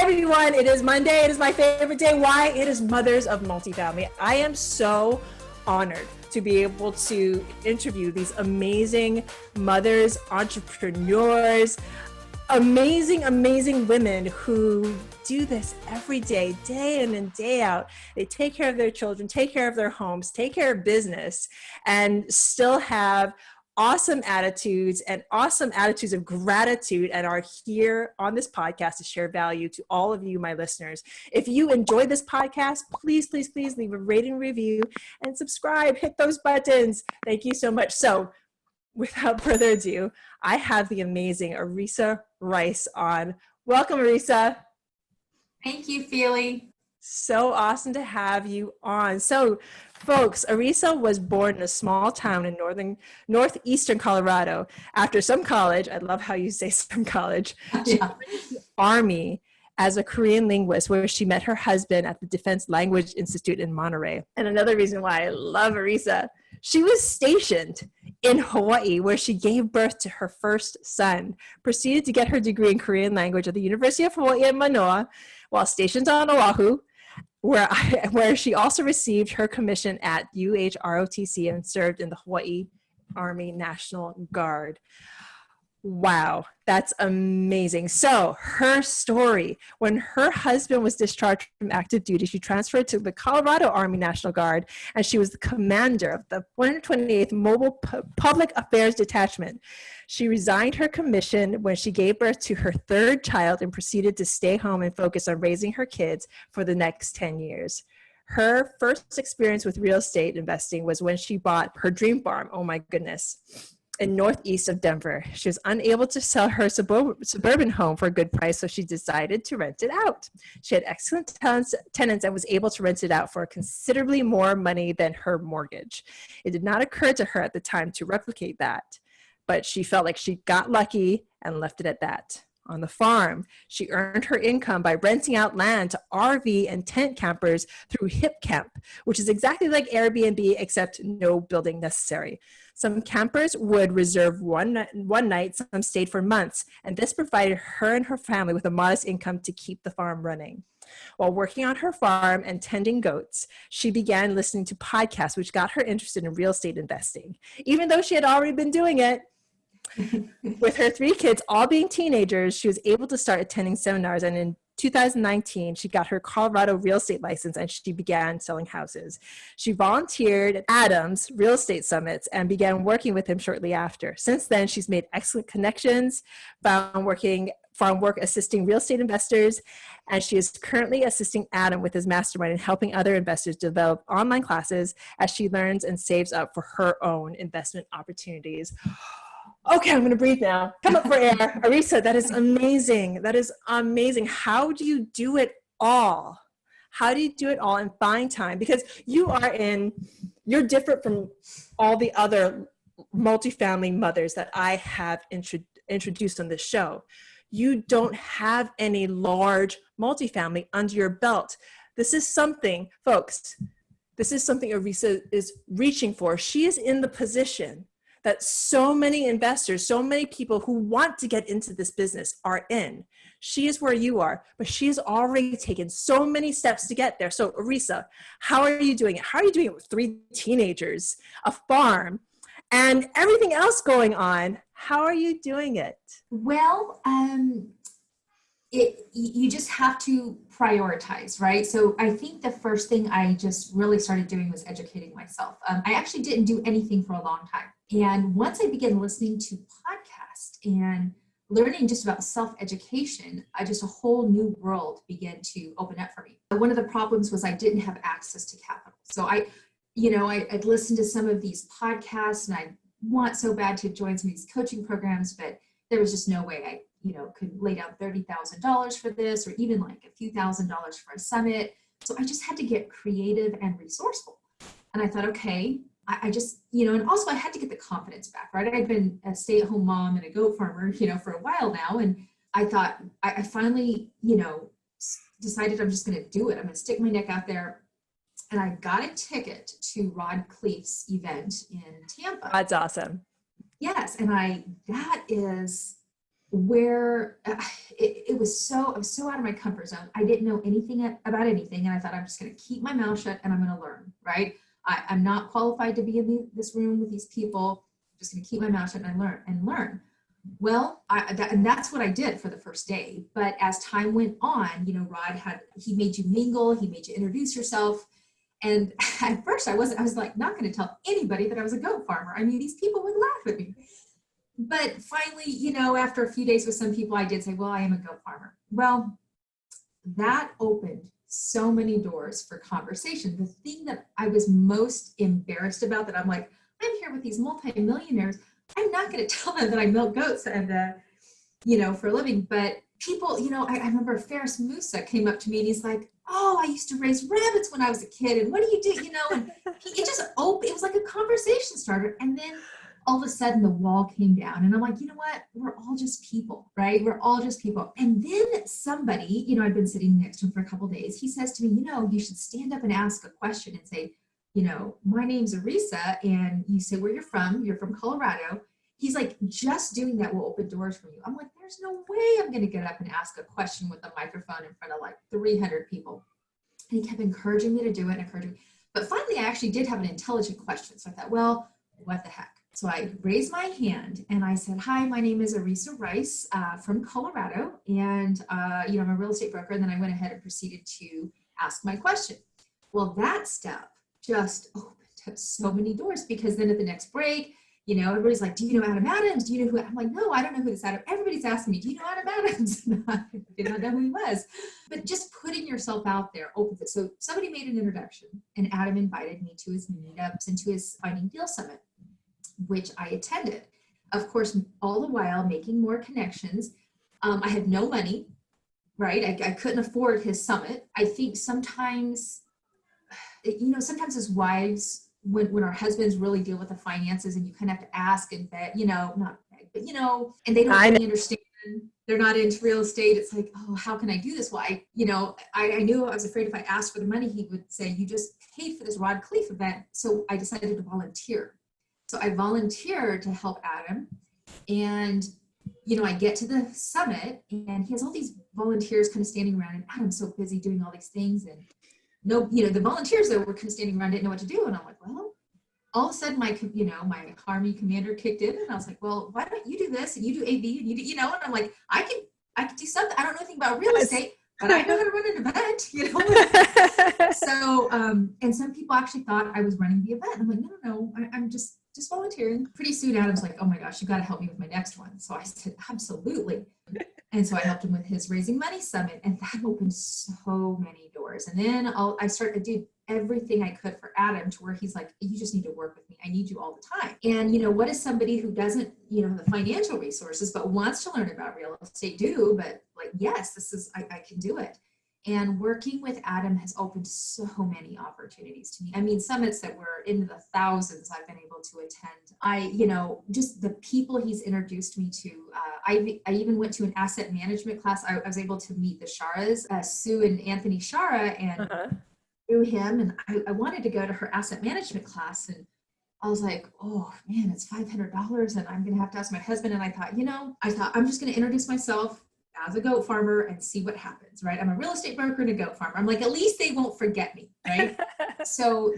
everyone. It is Monday. It is my favorite day. Why? It is Mothers of Multifamily. I am so honored to be able to interview these amazing mothers, entrepreneurs, amazing women who do this every day, day in and day out. They take care of their children, take care of their homes, take care of business, and still have awesome attitudes of gratitude, and are here on this podcast to share value to all of you, my listeners. If you enjoy this podcast, please leave a rating, review, and subscribe. Hit those buttons. Thank you so much. So without further ado, I have the amazing Arisa Rice on. Welcome, Arisa. Thank you, Feely. So awesome to have you on. So, folks, Arisa was born in a small town in northeastern Colorado. After some college, I love how you say some college, she joined the Army as a Korean linguist, where she met her husband at the Defense Language Institute in Monterey. And another reason why I love Arisa, she was stationed in Hawaii, where she gave birth to her first son, proceeded to get her degree in Korean language at the University of Hawaii Manoa, while stationed on Oahu, where she also received her commission at UHROTC and served in the Hawaii Army National Guard. Wow, that's amazing. So her story: when her husband was discharged from active duty, she transferred to the Colorado Army National Guard, and she was the commander of the 128th Mobile Public Affairs Detachment. She resigned her commission when she gave birth to her third child and proceeded to stay home and focus on raising her kids for the next 10 years. Her first experience with real estate investing was when she bought her dream farm, oh my goodness, in northeast of Denver. She was unable to sell her suburban home for a good price, so she decided to rent it out. She had excellent tenants and was able to rent it out for considerably more money than her mortgage. It did not occur to her at the time to replicate that, but she felt like she got lucky and left it at that. On the farm, she earned her income by renting out land to RV and tent campers through Hipcamp, which is exactly like Airbnb, except no building necessary. Some campers would reserve one night, some stayed for months, and this provided her and her family with a modest income to keep the farm running. While working on her farm and tending goats, she began listening to podcasts, which got her interested in real estate investing, even though she had already been doing it. With her three kids all being teenagers, she was able to start attending seminars, and in 2019, she got her Colorado real estate license and she began selling houses. She volunteered at Adams Real Estate Summits and began working with him shortly after. Since then, she's made excellent connections, found work assisting real estate investors, and she is currently assisting Adam with his mastermind and helping other investors develop online classes as she learns and saves up for her own investment opportunities. Okay, I'm going to breathe now. Come up for air. Arisa, that is amazing. That is amazing. How do you do it all? How do you do it all and find time? Because you're different from all the other multifamily mothers that I have introduced on this show. You don't have any large multifamily under your belt. This is something, folks, Arisa is reaching for. She is in the position that so many investors, so many people who want to get into this business are in. She is where you are, but she's already taken so many steps to get there. So Arisa, how are you doing it? How are you doing it with three teenagers, a farm, and everything else going on? How are you doing it? Well, you just have to prioritize, right? So I think the first thing I just really started doing was educating myself. I actually didn't do anything for a long time. And once I began listening to podcasts and learning just about self-education, a whole new world began to open up for me. One of the problems was I didn't have access to capital. So I'd listen to some of these podcasts and I want so bad to join some of these coaching programs, but there was just no way I could lay down $30,000 for this, or even like a few $1,000s for a summit. So I just had to get creative and resourceful. And I thought, okay, I just, and also I had to get the confidence back, right? I'd been a stay-at-home mom and a goat farmer, for a while now. And I thought, I finally, decided I'm just going to do it. I'm going to stick my neck out there. And I got a ticket to Rod Cleef's event in Tampa. That's awesome. Yes. And that is where it was I was so out of my comfort zone. I didn't know anything about anything. And I thought, I'm just going to keep my mouth shut and I'm going to learn, right? I'm not qualified to be in this room with these people. I'm just going to keep my mouth shut and learn. Well, and that's what I did for the first day. But as time went on, Rod he made you mingle, he made you introduce yourself. And at first I was like, not going to tell anybody that I was a goat farmer. I mean, these people would laugh at me. But finally, after a few days with some people, I did say, well, I am a goat farmer. Well, that opened so many doors for conversation. The thing that I was most embarrassed about, that I'm like, I'm here with these multimillionaires. I'm not going to tell them that I milk goats and, for a living. But people, I remember Ferris Musa came up to me and he's like, oh, I used to raise rabbits when I was a kid. And what do you do? And it just opened. It was like a conversation starter. And then all of a sudden the wall came down and I'm like, you know what? We're all just people, right? We're all just people. And then somebody, I've been sitting next to him for a couple of days. He says to me, you should stand up and ask a question and say, my name's Arisa, and you say where you're from Colorado. He's like, just doing that will open doors for you. I'm like, there's no way I'm going to get up and ask a question with a microphone in front of like 300 people. And he kept encouraging me to do it But finally, I actually did have an intelligent question. So I thought, well, what the heck? So I raised my hand and I said, hi, my name is Arisa Rice from Colorado. And, I'm a real estate broker. And then I went ahead and proceeded to ask my question. Well, that step just opened up so many doors, because then at the next break, everybody's like, do you know Adam Adams? Do you know who? I'm like, no, I don't know who this Adam. Everybody's asking me, do you know Adam Adams? I did not know who he was. But just putting yourself out there opens it. So somebody made an introduction and Adam invited me to his meetups and to his Finding Deal Summit, which I attended. Of course, all the while making more connections. I had no money, right? I couldn't afford his summit. I think sometimes, sometimes as wives, when our husbands really deal with the finances and you kind of have to ask and beg, not beg, but, and they don't really understand, they're not into real estate. It's like, oh, how can I do this? Well, I knew I was afraid if I asked for the money, he would say, you just paid for this Rod Khleif event. So I decided to volunteer. So I volunteered to help Adam, and, I get to the summit and he has all these volunteers kind of standing around, and Adam's so busy doing all these things, and the volunteers that were kind of standing around didn't know what to do. And I'm like, well, all of a sudden my Army commander kicked in, and I was like, well, why don't you do this and you do AV and you do, and I'm like, I can do something. I don't know anything about real estate, but I know how to run an event, So, and some people actually thought I was running the event. I'm like, no, I'm just volunteering. Pretty soon Adam's like, oh my gosh, you got to help me with my next one. So I said, absolutely. And so I helped him with his Raising Money Summit, and that opened so many doors. And then I started to do everything I could for Adam, to where he's like, you just need to work with me. I need you all the time. And, what is somebody who doesn't, have the financial resources, but wants to learn about real estate do, but like, yes, I can do it. And working with Adam has opened so many opportunities to me. I mean, summits that were into the thousands I've been able to attend. Just the people he's introduced me to. I even went to an asset management class. I was able to meet the Sharas, Sue and Anthony Shara, and through him. And I wanted to go to her asset management class, and I was like, oh man, it's $500, and I'm going to have to ask my husband. And I thought, I'm just going to introduce myself as a goat farmer and see what happens, right? I'm a real estate broker and a goat farmer. I'm like, at least they won't forget me, right? So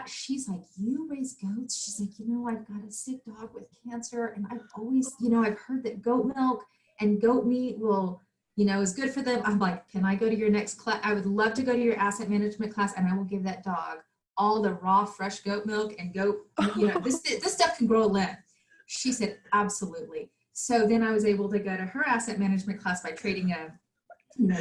she's like, you raise goats? She's like, I've got a sick dog with cancer, and I've always, I've heard that goat milk and goat meat will, is good for them. I'm like, can I go to your next class? I would love to go to your asset management class, and I will give that dog all the raw, fresh goat milk and goat, this stuff can grow a limb. She said, absolutely. So then I was able to go to her asset management class by trading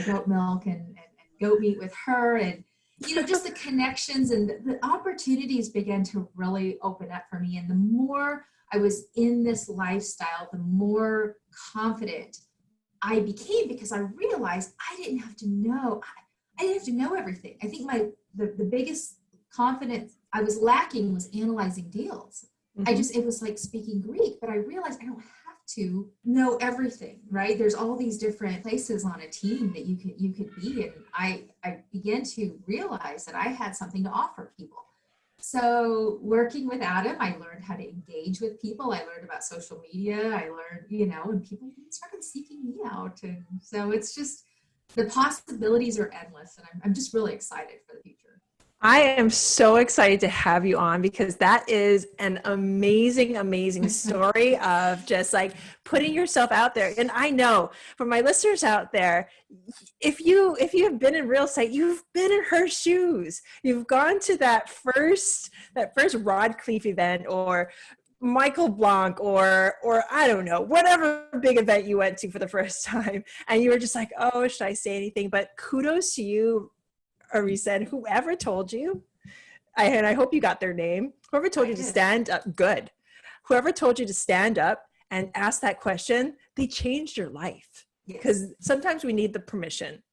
goat milk and goat meat with her, and just the connections and the opportunities began to really open up for me. And the more I was in this lifestyle, the more confident I became, because I realized I didn't have to know everything. I think the biggest confidence I was lacking was analyzing deals. Mm-hmm. It was like speaking Greek, but I realized I don't have to know everything, right? There's all these different places on a team that you could be. And I began to realize that I had something to offer people. So working with Adam, I learned how to engage with people. I learned about social media. I learned, and people started seeking me out. And so it's just, the possibilities are endless. And I'm just really excited for the future. I am so excited to have you on because that is an amazing, amazing story of just like putting yourself out there. And I know for my listeners out there, if you have been in real estate, you've been in her shoes. You've gone to that first Rod Cleef event or Michael Blanc or I don't know, whatever big event you went to for the first time. And you were just like, oh, should I say anything? But kudos to you, Arisa, and whoever told you, and I hope you got their name, whoever told you to stand up, good. Whoever told you to stand up and ask that question, they changed your life. Because sometimes we need the permission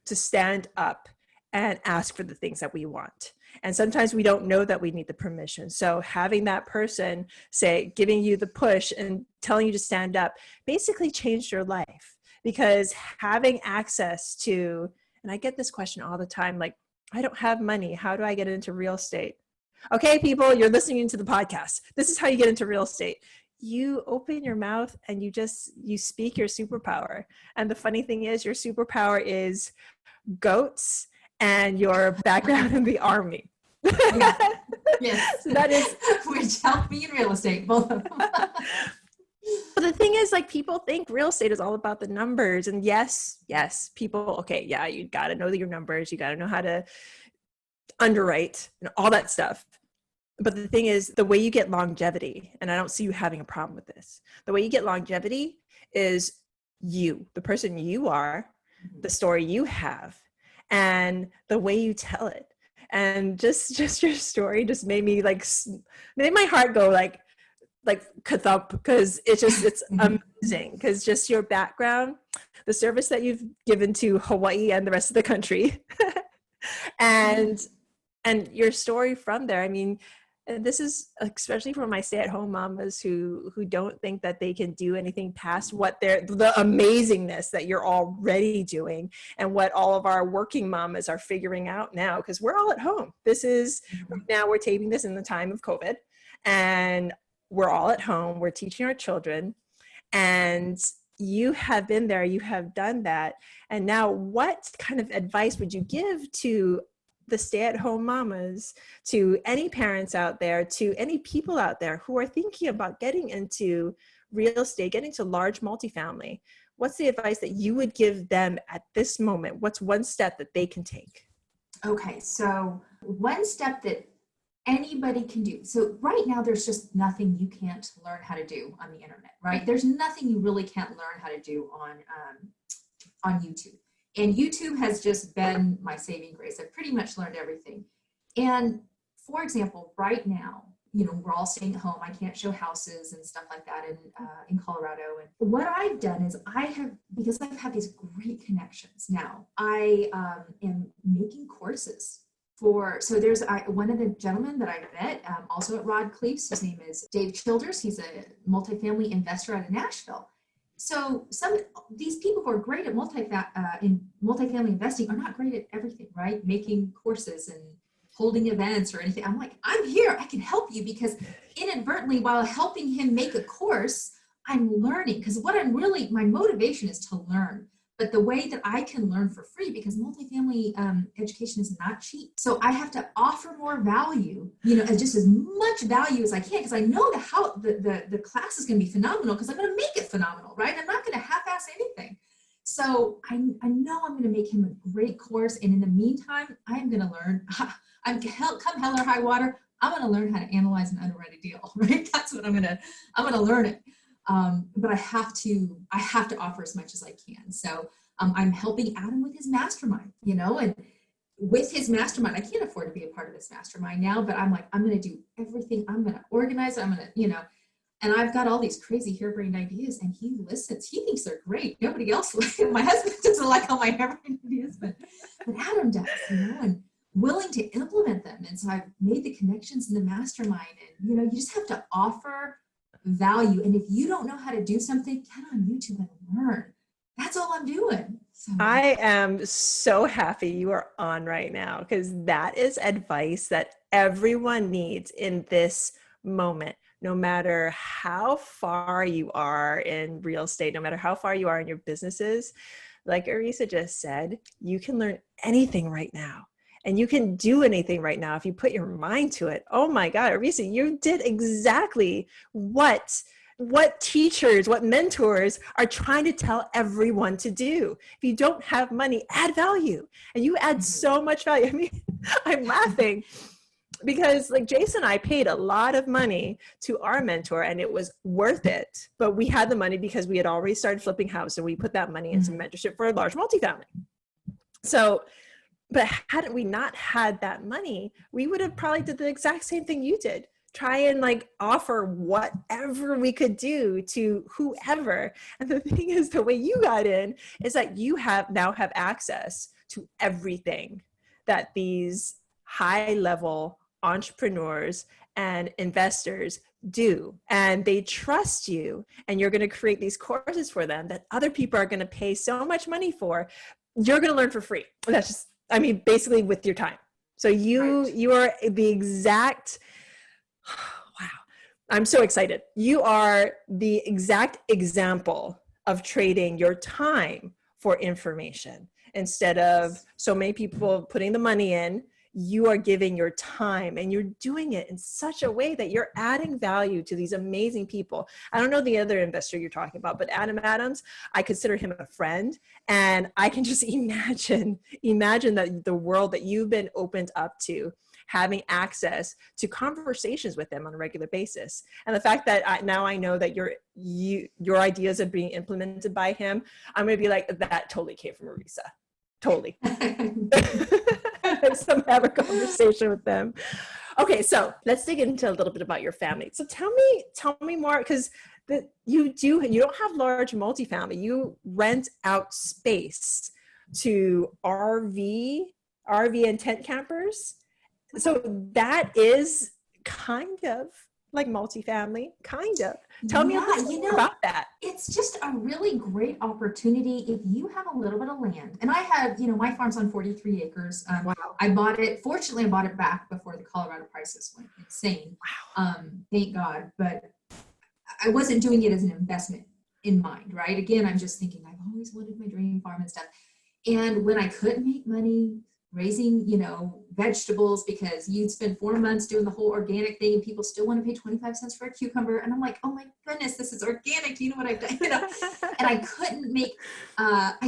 to stand up and ask for the things that we want. And sometimes we don't know that we need the permission. So having that person say, giving you the push and telling you to stand up basically changed your life. Because having access to, and I get this question all the time, like, I don't have money. How do I get into real estate? Okay, people, you're listening to the podcast. This is how you get into real estate. You open your mouth and you speak your superpower. And the funny thing is your superpower is goats and your background in the Army. Yeah. Yes. So that is, which helped me in real estate, both of them. but the thing is, like, people think real estate is all about the numbers. And yes, people, okay, yeah, you got to know your numbers. You got to know how to underwrite and all that stuff. But the thing is, the way you get longevity, and I don't see you having a problem with this, the way you get longevity is you, the person you are, the story you have, and the way you tell it. And just your story just made me made my heart go like kathump, because it's amazing, because just your background, the service that you've given to Hawaii and the rest of the country, and your story from there. I mean, and this is especially for my stay-at-home mamas who don't think that they can do anything past what the amazingness that you're already doing, and what all of our working mamas are figuring out now, because we're all at home. This is, now we're taping this in the time of COVID, and we're all at home, we're teaching our children, and you have been there, you have done that. And now what kind of advice would you give to the stay-at-home mamas, to any parents out there, to any people out there who are thinking about getting into real estate, getting to large multifamily? What's the advice that you would give them at this moment? What's one step that they can take? Okay, so one step that anybody can do. So right now, there's just nothing you can't learn how to do on the internet, right? There's nothing you really can't learn how to do on YouTube. And YouTube has just been my saving grace. I've pretty much learned everything. And for example, right now, we're all staying at home. I can't show houses and stuff like that in Colorado. And what I've done is because I've had these great connections now, I am making courses so there's one of the gentlemen that I met also at Rod Cleef's, his name is Dave Childers. He's a multifamily investor out of Nashville. So these people who are great at multifamily investing are not great at everything, right? Making courses and holding events or anything. I'm like, I'm here, I can help you, because inadvertently, while helping him make a course, I'm learning, because my motivation is to learn. But the way that I can learn for free, because multifamily education is not cheap. So I have to offer more value, just as much value as I can, because I know the class is going to be phenomenal, because I'm going to make it phenomenal, right? I'm not going to half-ass anything. So I know I'm going to make him a great course. And in the meantime, I'm going to learn, come hell or high water, I'm going to learn how to analyze and underwrite a deal, right? That's what I'm going to learn it. But I have to offer as much as I can. So I'm helping Adam with his mastermind, and with his mastermind, I can't afford to be a part of this mastermind now, but I'm like, I'm going to do everything. I'm going to organize it. I'm going to, and I've got all these crazy harebrained ideas, and he listens. He thinks they're great. Nobody else, my husband doesn't like all my harebrained ideas, but Adam does, and willing to implement them. And so I've made the connections in the mastermind, and, you just have to offer value. And if you don't know how to do something, get on YouTube and learn. That's all I'm doing. So I am so happy you are on right now, because that is advice that everyone needs in this moment, no matter how far you are in real estate, no matter how far you are in your businesses. Like Arisa just said, you can learn anything right now. And you can do anything right now if you put your mind to it. Oh my God, Arisa, you did exactly what teachers, what mentors are trying to tell everyone to do. If you don't have money, add value. And you add so much value. I mean, I'm laughing because like Jason and I paid a lot of money to our mentor and it was worth it. But we had the money because we had already started flipping house and we put that money into mentorship for a large multifamily. So, but hadn't we not had that money, we would have probably did the exact same thing you did. Try and like offer whatever we could do to whoever. And the thing is, the way you got in is that you now have access to everything that these high level entrepreneurs and investors do. And they trust you, and you're going to create these courses for them that other people are going to pay so much money for. You're going to learn for free. That's just, I mean, basically with your time. So you are the exact, wow, I'm so excited. You are the exact example of trading your time for information. Instead of so many people putting the money in, you are giving your time, and you're doing it in such a way that you're adding value to these amazing people. I don't know the other investor you're talking about, but Adam Adams, I consider him a friend, and I can just imagine that the world that you've been opened up to, having access to conversations with them on a regular basis. And the fact that now I know that your ideas are being implemented by him, I'm going to be like, that totally came from Arisa. Totally. So have a conversation with them. Okay, so let's dig into a little bit about your family. So tell me more, because you don't have large multifamily. You rent out space to RV and tent campers. So that is kind of like multifamily, kind of. Tell me a little bit more about that. It's just a really great opportunity if you have a little bit of land. And I have, my farm's on 43 acres. Wow. I bought it, fortunately I bought it back before the Colorado prices went insane. Wow. Thank God. But I wasn't doing it as an investment in mind, right? Again, I'm just thinking, I've always wanted my dream farm and stuff. And when I couldn't make money raising, vegetables, because you'd spend 4 months doing the whole organic thing and people still want to pay 25 cents for a cucumber. And I'm like, oh my goodness, this is organic. Do you know what I've done? And I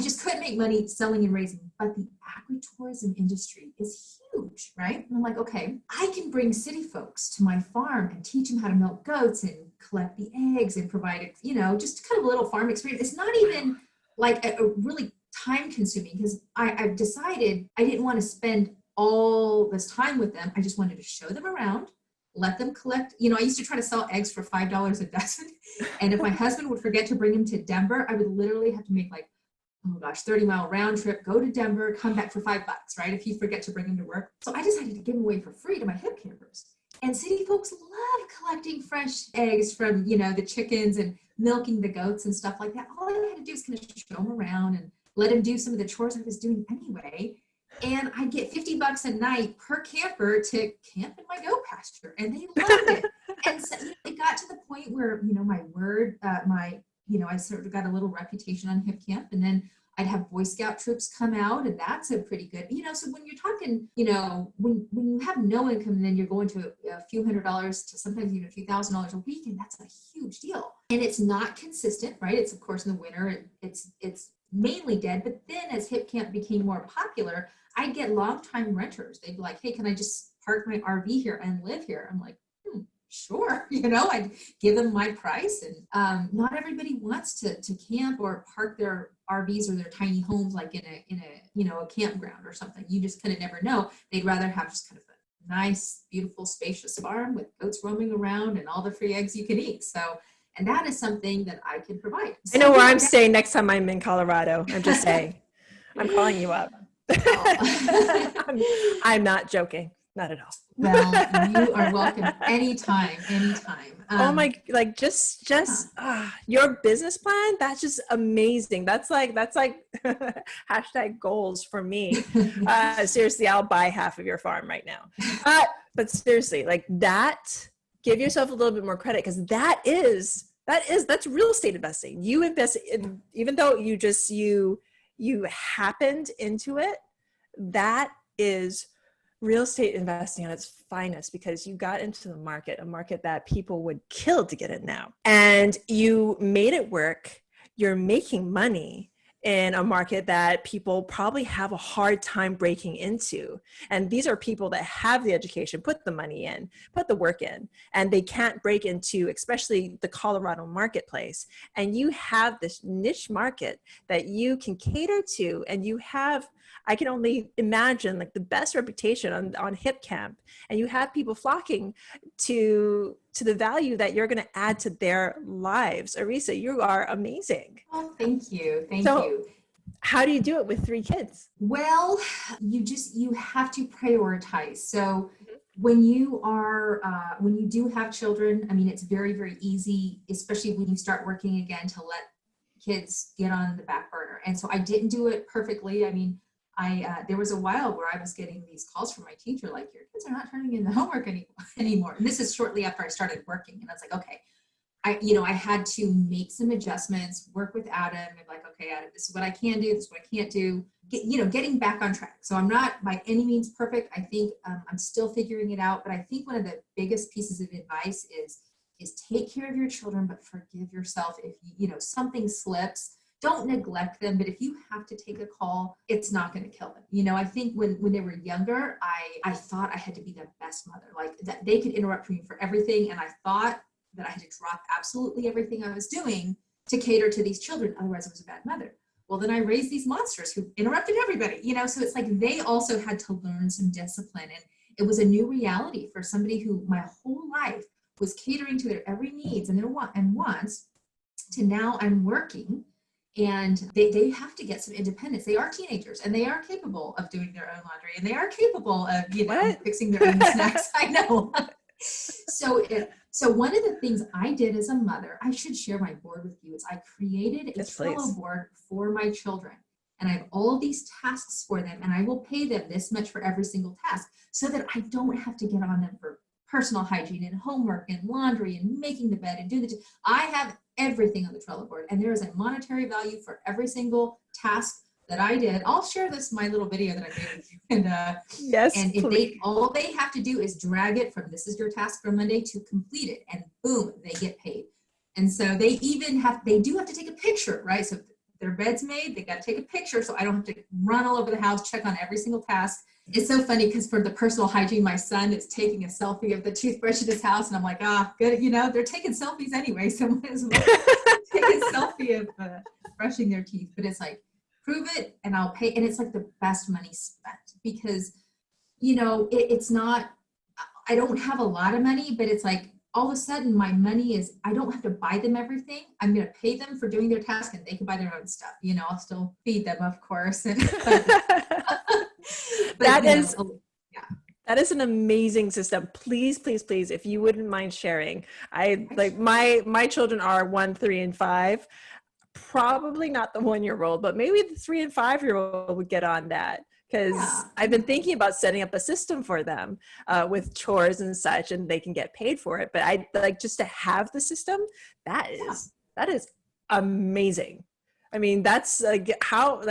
just couldn't make money selling and raising. But the agritourism industry is huge, right? And I'm like, okay, I can bring city folks to my farm and teach them how to milk goats and collect the eggs and provide, just kind of a little farm experience. It's not even like a really time consuming, because I've decided I didn't want to spend all this time with them. I just wanted to show them around, let them collect. I used to try to sell eggs for $5 a dozen. And if my husband would forget to bring them to Denver, I would literally have to make 30-mile round trip, go to Denver, come back for $5, right? If you forget to bring them to work. So I decided to give them away for free to my Hipcampers. And city folks love collecting fresh eggs from, the chickens and milking the goats and stuff like that. All I had to do was kind of show them around and let him do some of the chores I was doing anyway. And I get $50 a night per camper to camp in my goat pasture. And they loved it. And so it got to the point where, I sort of got a little reputation on Hipcamp. And then I'd have Boy Scout troops come out, and that's a pretty good, so when you're talking, when you have no income and then you're going to a few $100s to sometimes even a few $1,000s a week, and that's a huge deal. And it's not consistent, right? It's of course in the winter, it's mainly dead. But then as Hipcamp became more popular, I'd get longtime renters. They'd be like, hey, can I just park my RV here and live here? I'm like, sure. I'd give them my price. And not everybody wants to camp or park their RVs or their tiny homes like in a campground or something. You just kind of never know. They'd rather have just kind of a nice, beautiful, spacious farm with goats roaming around and all the free eggs you can eat. So, and that is something that I can provide. So, I know where I'm staying next time I'm in Colorado. I'm just saying. I'm calling you up. I'm not joking. Not at all. Well, you are welcome anytime. Your business plan, that's just amazing. That's like hashtag goals for me. Seriously, I'll buy half of your farm right now. But seriously, like that, give yourself a little bit more credit, because that's real estate investing. You invest in, even though you happened into it, that is real estate investing at its finest, because you got into the market, a market that people would kill to get in now. And you made it work. You're making money in a market that people probably have a hard time breaking into. And these are people that have the education, put the money in, put the work in, and they can't break into, especially the Colorado marketplace. And you have this niche market that you can cater to, and you have, I can only imagine, like the best reputation on Hipcamp, and you have people flocking to the value that you're going to add to their lives. Arisa, you are amazing. Oh, thank you. Thank you. How do you do it with 3 kids? Well, you have to prioritize. So when you do have children, I mean, it's very, very easy, especially when you start working again, to let kids get on the back burner. And so I didn't do it perfectly. I mean, there was a while where I was getting these calls from my teacher, like, your kids are not turning in the homework anymore. And this is shortly after I started working. And I was like, okay, I had to make some adjustments, work with Adam, and like, okay, Adam, this is what I can do, this is what I can't do, getting back on track. So I'm not by any means perfect. I think I'm still figuring it out. But I think one of the biggest pieces of advice is take care of your children, but forgive yourself if something slips. Don't neglect them, but if you have to take a call, it's not going to kill them. I think when they were younger, I thought I had to be the best mother, like that they could interrupt me for everything. And I thought that I had to drop absolutely everything I was doing to cater to these children. Otherwise I was a bad mother. Well, then I raised these monsters who interrupted everybody, so it's like they also had to learn some discipline. And it was a new reality for somebody who my whole life was catering to their every needs and their wants, to now I'm working. And they have to get some independence. They are teenagers, and they are capable of doing their own laundry, and they are capable of fixing their own snacks. I know. So one of the things I did as a mother, I should share my board with you, is I created a Trello board for my children. And I have all these tasks for them, and I will pay them this much for every single task, so that I don't have to get on them for personal hygiene and homework and laundry and making the bed and doing I have everything on the Trello board, and there is a monetary value for every single task that I did. I'll share my little video that I made with you. And yes, and if all they have to do is drag it from this is your task for Monday to complete it, and boom, they get paid. And so they do have to take a picture, right? So if their bed's made, they got to take a picture, so I don't have to run all over the house, check on every single task. It's so funny because for the personal hygiene, my son is taking a selfie of the toothbrush in his house, and I'm like, good, they're taking selfies anyway, so might as well take a selfie of brushing their teeth. But it's like, prove it and I'll pay. And it's like the best money spent, because it's not, I don't have a lot of money, but it's like all of a sudden my money is, I don't have to buy them everything. I'm going to pay them for doing their task, and they can buy their own stuff. I'll still feed them, of course. That is an amazing system. Please, please, please, if you wouldn't mind sharing. My children are 1, 3, and 5. Probably not the 1-year-old, but maybe the 3 and 5-year-old would get on that, because I've been thinking about setting up a system for them with chores and such, and they can get paid for it. But I like just to have the system. That is amazing. I mean, that's like how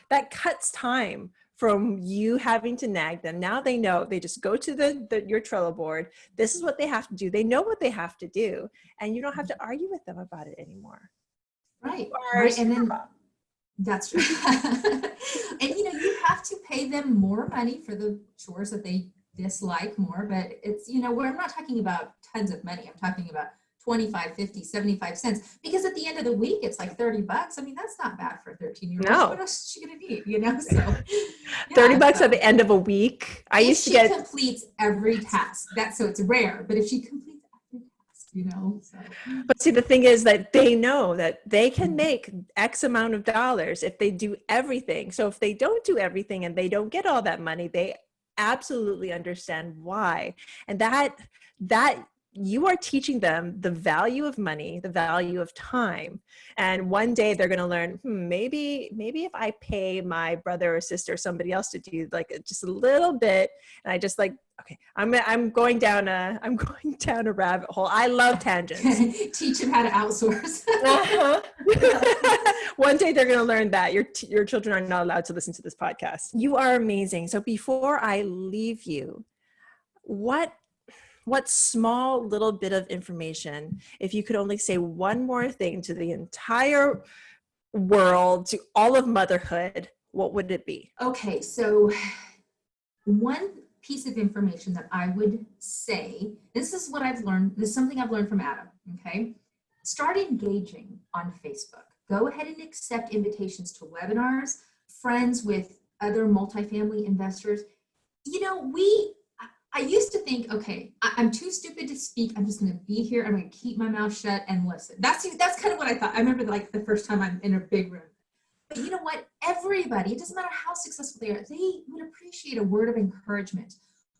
that cuts time from you having to nag them. Now they know, they just go to your Trello board. This is what they have to do. They know what they have to do, and you don't have to argue with them about it anymore. Right. And then that's true. And you have to pay them more money for the chores that they dislike more, but it's, where I'm not talking about tons of money. I'm talking about 25, 50, 75 cents, because at the end of the week, it's like $30. I mean, that's not bad for a 13-year-old. No. What else is she going to need, So $30 at the end of a week. If she completes every task, so it's rare, but if she completes every task, so. But see, the thing is that they know that they can make X amount of dollars if they do everything. So if they don't do everything and they don't get all that money, they absolutely understand why. And that you are teaching them the value of money, the value of time. And one day they're going to learn, maybe if I pay my brother or sister or somebody else to do like just a little bit, and I just like Okay, I'm going down a rabbit hole. I love tangents. Teach them how to outsource. One day they're going to learn that your children are not allowed to listen to this podcast. You are amazing. So before I leave you, what small little bit of information, if you could only say one more thing to the entire world, to all of motherhood, what would it be? Okay, so one piece of information that I would say, this is what I've learned, this is something I've learned from Adam, okay? Start engaging on Facebook. Go ahead and accept invitations to webinars, friends with other multifamily investors. You know, I used to think, okay, I'm too stupid to speak. I'm just going to be here. I'm going to keep my mouth shut and listen. That's kind of what I thought. I remember like the first time I'm in a big room. But you know what? Everybody, it doesn't matter how successful they are, they would appreciate a word of encouragement.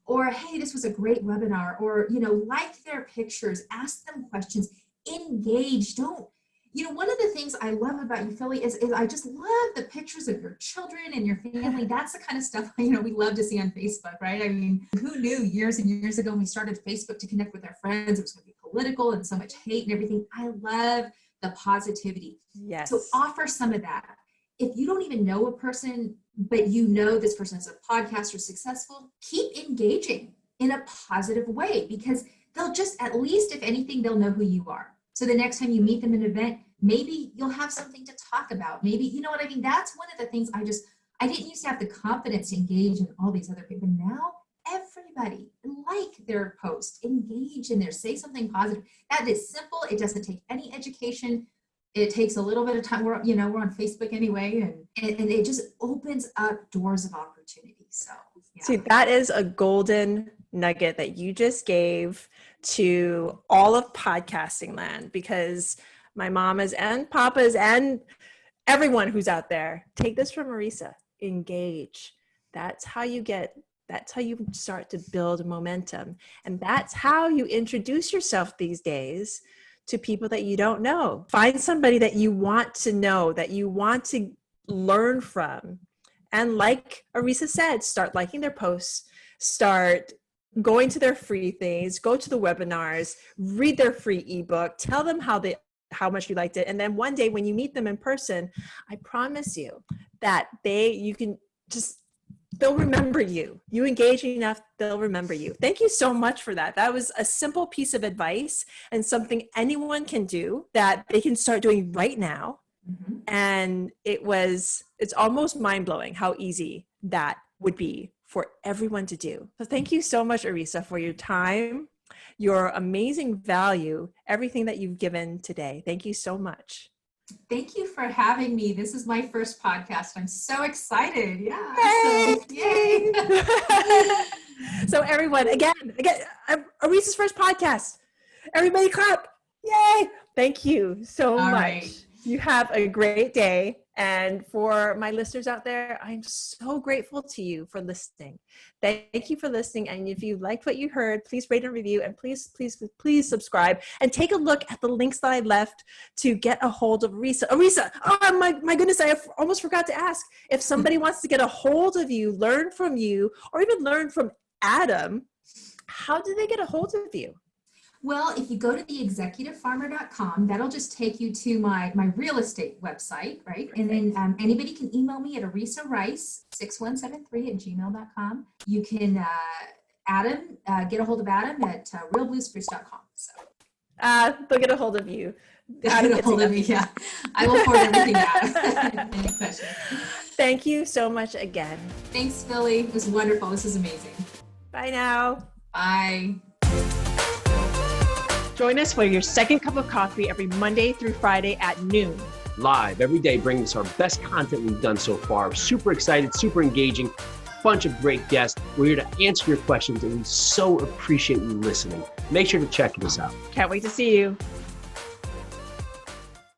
Or, hey, this was a great webinar. Or, you know, like their pictures, ask them questions, engage. Don't, you know, one of the things I love about you, Philly, is I just love the pictures of your children and your family. That's the kind of stuff, you know, we love to see on Facebook, right? I mean, who knew years and years ago when we started Facebook to connect with our friends, it was going to be political and so much hate and everything. I love the positivity. Yes. So offer some of that. If you don't even know a person, but you know this person is a podcaster successful, keep engaging in a positive way, because they'll just, at least if anything, they'll know who you are. So the next time you meet them in an event, maybe you'll have something to talk about. Maybe, you know what I mean? That's one of the things I didn't used to have the confidence to engage in all these other people. Now, everybody, like their post, engage in there, say something positive. That is simple. It doesn't take any education. It takes a little bit of time. We're on Facebook anyway, and it just opens up doors of opportunity. So, yeah. See, that is a golden nugget that you just gave to all of podcasting land, because my mamas and papas and everyone who's out there, take this from Arisa, engage. That's how you start to build momentum. And that's how you introduce yourself these days to people that you don't know. Find somebody that you want to know, that you want to learn from. And like Arisa said, start liking their posts, start going to their free things, go to the webinars, read their free ebook, tell them how much you liked it. And then one day when you meet them in person, I promise you that they'll remember you. You engage enough, they'll remember you. Thank you so much for that. That was a simple piece of advice and something anyone can do that they can start doing right now. Mm-hmm. And it's almost mind-blowing how easy that would be for everyone to do. So thank you so much, Arisa, for your time, your amazing value, everything that you've given today. Thank you so much. Thank you for having me. This is my first podcast. I'm so excited. Yeah. Yay! So, yay. So everyone, again, Arisa's first podcast. Everybody clap. Yay. Thank you so much. Right. You have a great day. And for my listeners out there, I'm so grateful to you for listening. Thank you for listening. And if you liked what you heard, please rate and review, and please subscribe, and take a look at the links that I left to get a hold of Arisa. Arisa, oh my goodness, I almost forgot to ask. If somebody wants to get a hold of you, learn from you, or even learn from Adam, how do they get a hold of you? Well, if you go to theexecutivefarmer.com, that'll just take you to my real estate website, right? And then anybody can email me at Arisa Rice 6173@gmail.com. You can get a hold of Adam at realbluespruce.com. So they'll get a hold of you. Get a hold of me, yeah. I will forward everything out. Any questions? Thank you so much again. Thanks, Philly. It was wonderful. This is amazing. Bye now. Bye. Join us for your second cup of coffee every Monday through Friday at noon. Live every day, bringing us our best content we've done so far. Super excited, super engaging, bunch of great guests. We're here to answer your questions, and we so appreciate you listening. Make sure to check this out. Can't wait to see you.